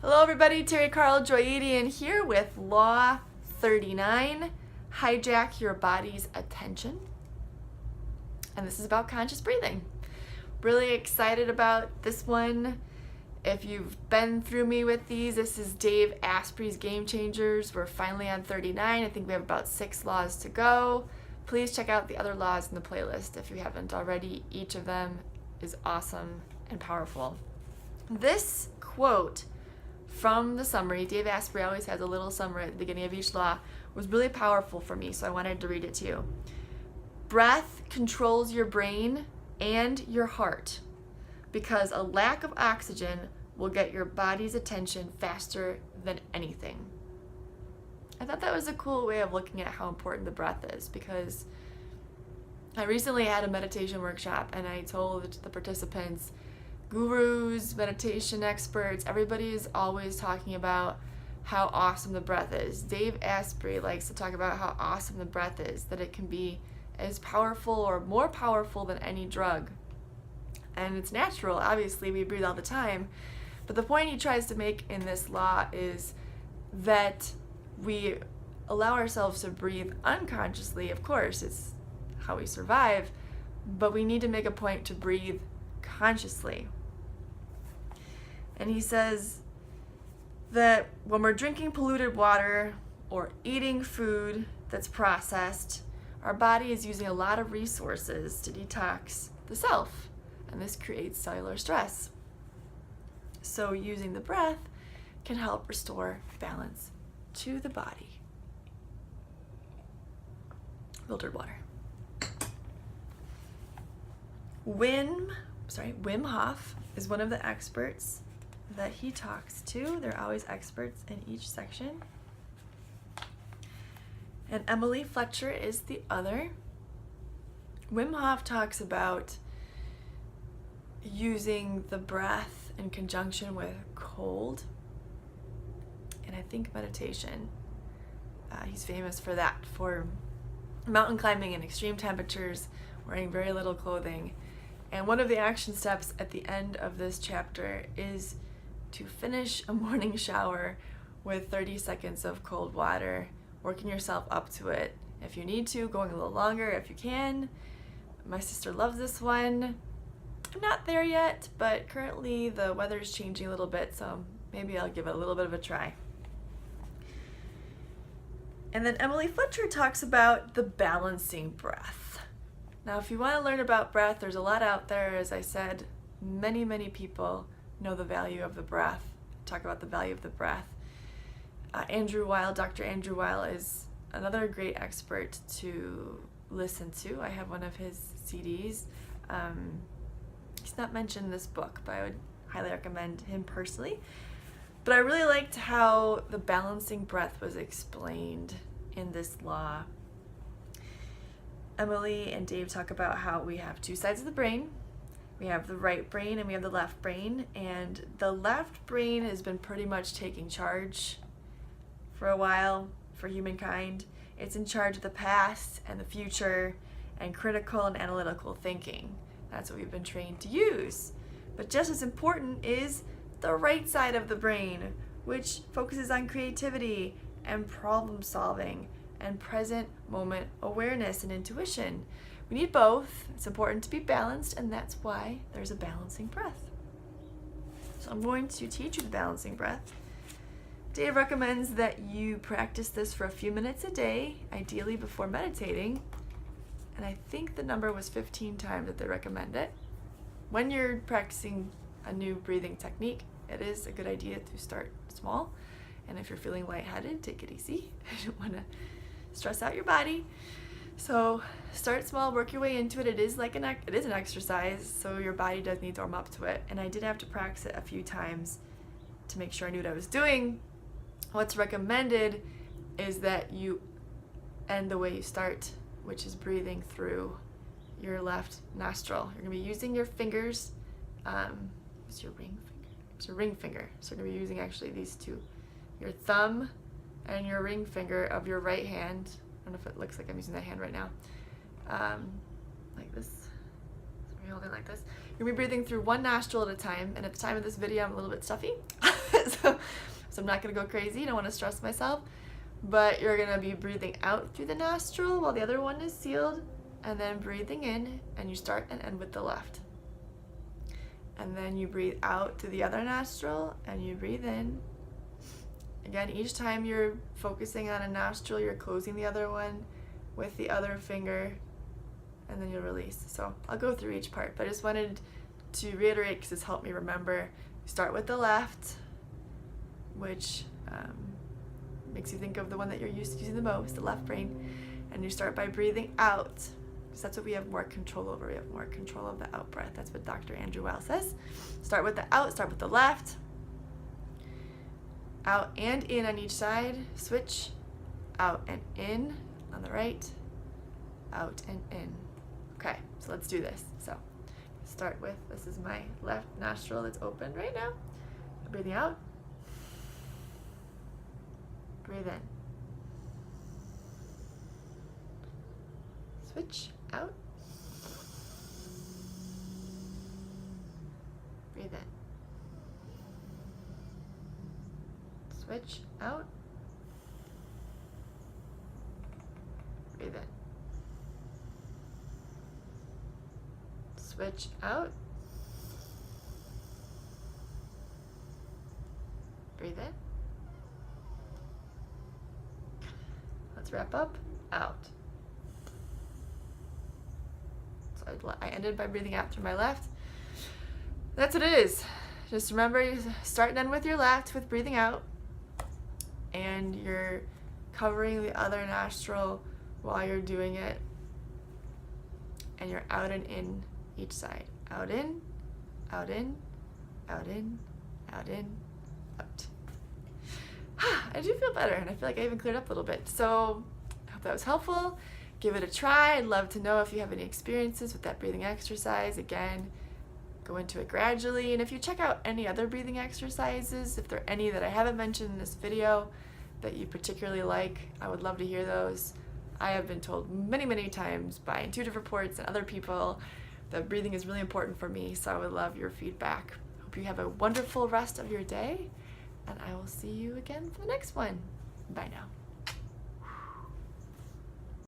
Hello everybody, Terry Carl Joyedian here with Law 39, Hijack Your Body's Attention. And this is about conscious breathing. Really excited about this one. If you've been through me with these, this is Dave Asprey's Game Changers. We're finally on 39. I think we have about 6 laws to go. Please check out the other laws in the playlist if you haven't already. Each of them is awesome and powerful. This quote from the summary, Dave Asprey always has a little summary at the beginning of each law, was really powerful for me, so I wanted to read it to you. Breath controls your brain and your heart because a lack of oxygen will get your body's attention faster than anything. I thought that was a cool way of looking at how important the breath is, because I recently had a meditation workshop and I told the participants, gurus, meditation experts, everybody is always talking about how awesome the breath is. Dave Asprey likes to talk about how awesome the breath is, that it can be as powerful or more powerful than any drug. And it's natural, obviously, we breathe all the time. But the point he tries to make in this law is that we allow ourselves to breathe unconsciously. Of course, it's how we survive, but we need to make a point to breathe consciously. And he says that when we're drinking polluted water or eating food that's processed, our body is using a lot of resources to detox the self, and this creates cellular stress. So using the breath can help restore balance to the body. Filtered water. Wim Hof is one of the experts that he talks to. They're always experts in each section. And Emily Fletcher is the other. Wim Hof talks about using the breath in conjunction with cold, and I think meditation. He's famous for that, for mountain climbing in extreme temperatures, wearing very little clothing. And one of the action steps at the end of this chapter is to finish a morning shower with 30 seconds of cold water, working yourself up to it. If you need to, going a little longer if you can. My sister loves this one. I'm not there yet, but currently the weather is changing a little bit, so maybe I'll give it a little bit of a try. And then Emily Fletcher talks about the balancing breath. Now, if you want to learn about breath, there's a lot out there. As I said, many people know the value of the breath, talk about the value of the breath. Dr. Andrew Weil is another great expert to listen to. I have one of his CDs. He's not mentioned in this book, but I would highly recommend him personally. But I really liked how the balancing breath was explained in this law. Emily and Dave talk about how we have 2 sides of the brain. We have the right brain and we have the left brain, and the left brain has been pretty much taking charge for a while for humankind. It's in charge of the past and the future and critical and analytical thinking. That's what we've been trained to use. But just as important is the right side of the brain, which focuses on creativity and problem solving and present moment awareness and intuition. We need both. It's important to be balanced, and that's why there's a balancing breath. So I'm going to teach you the balancing breath. Dave recommends that you practice this for a few minutes a day, ideally before meditating. And I think the number was 15 times that they recommend it. When you're practicing a new breathing technique, it is a good idea to start small. And if you're feeling lightheaded, take it easy. You don't want to stress out your body. So start small, work your way into it. It is an exercise, so your body does need to warm up to it. And I did have to practice it a few times to make sure I knew what I was doing. What's recommended is that you end the way you start, which is breathing through your left nostril. You're going to be using your fingers. It's your ring finger. It's your ring finger. So you're going to be using actually these two, your thumb and your ring finger of your right hand. I don't know if it looks like I'm using that hand right now. Like this. So you're holding like this. You're going to be breathing through one nostril at a time. And at the time of this video, I'm a little bit stuffy. so I'm not gonna go crazy. I don't want to stress myself. But you're gonna be breathing out through the nostril while the other one is sealed, and then breathing in, and you start and end with the left. And then you breathe out through the other nostril, and you breathe in. Again, each time you're focusing on a nostril, you're closing the other one with the other finger, and then you'll release. So I'll go through each part, but I just wanted to reiterate because it's helped me remember. Start with the left, which makes you think of the one that you're used to using the most, the left brain, and you start by breathing out, because that's what we have more control over. We have more control of the out breath. That's what Dr. Andrew Weil says. Start with the out, start with the left, out and in on each side, switch, out and in on the right, out and in. Okay, so let's do this. So start with, this is my left nostril that's open right now. Breathing out. Breathe in. Switch out. Breathe in. Switch out. Breathe in. Switch out. Breathe in. Let's wrap up. Out. So I ended by breathing out through my left. That's what it is. Just remember, you start and end with your left with breathing out, and you're covering the other nostril while you're doing it, and you're out and in each side. Out in, out in, out in, out in, out. I do feel better, and I feel like I even cleared up a little bit. So I hope that was helpful. Give it a try. I'd love to know if you have any experiences with that breathing exercise. Again, go into it gradually. And if you check out any other breathing exercises, if there are any that I haven't mentioned in this video that you particularly like, I would love to hear those. I have been told many, many times by intuitive reports and other people that breathing is really important for me, so I would love your feedback. Hope you have a wonderful rest of your day, and I will see you again for the next one. Bye now.